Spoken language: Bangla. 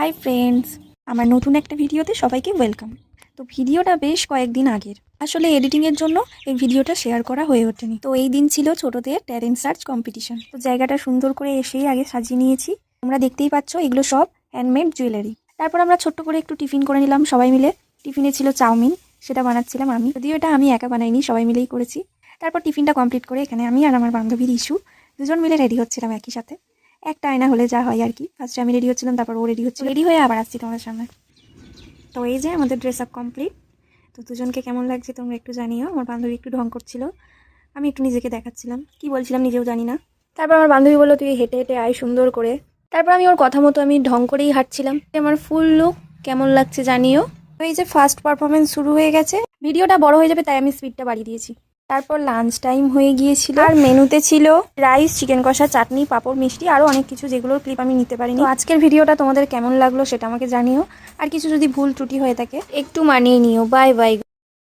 হাই ফ্রেন্ডস, আমার নতুন একটা ভিডিওতে সবাইকে ওয়েলকাম। তো ভিডিওটা বেশ কয়েকদিন আগের, আসলে এডিটিংয়ের জন্য এই ভিডিওটা শেয়ার করা হয়ে ওঠেনি। তো এই দিন ছিল ছোটদের ট্যালেন্ট সার্চ কম্পিটিশন। তো জায়গাটা সুন্দর করে এসেই আগে সাজিয়ে নিয়েছি। তোমরা দেখতেই পাচ্ছ এগুলো সব হ্যান্ডমেড জুয়েলারি। তারপর আমরা ছোট্ট করে একটু টিফিন করে নিলাম সবাই মিলে। টিফিনে ছিল চাউমিন, সেটা বানাচ্ছিলাম আমি, যদিও এটা আমি একা বানাইনি, সবাই মিলেই করেছি। তারপর টিফিনটা কমপ্লিট করে এখানে আমি আর আমার বান্ধবীর ইস্যু দুজন মিলে রেডি হচ্ছিলাম একই সাথে। একটা আয়না হলে যা হয় আর কি। ফার্স্টে আমি রেডি হচ্ছিলাম, তারপর ও রেডি হচ্ছিল, রেডি হয়ে আবার আসছি তোমাদের সামনে। তো এই যে আমাদের ড্রেস আপ কমপ্লিট। তো দুজনকে কেমন লাগছে তোমরা একটু জানিও। আমার বান্ধবী একটু ঢং করছিল, আমি একটু নিজেকে দেখাচ্ছিলাম, কি বলছিলাম নিজেও জানি না। তারপর আমার বান্ধবী বললো তুই হেঁটে হেঁটে আয় সুন্দর করে। তারপর আমি ওর কথা মতো আমি ঢং করেই হাঁটছিলাম। আমার ফুল লুক কেমন লাগছে জানিও। তো এই যে ফার্স্ট পারফরমেন্স শুরু হয়ে গেছে। ভিডিওটা বড় হয়ে যাবে তাই আমি স্পিডটা বাড়িয়ে দিয়েছি। তারপর লাঞ্চ টাইম হয়ে গিয়েছিল, আর মেনুতে ছিল রাইস, চিকেন কষা, চাটনি, পাঁপড়, মিষ্টি, আরও অনেক কিছু যেগুলোর ক্লিপ আমি নিতে পারিনি। তো আজকের ভিডিওটা তোমাদের কেমন লাগলো সেটা আমাকে জানিও, আর কিছু যদি ভুল ত্রুটি হয়ে থাকে একটু মানিয়ে নিও। Bye bye.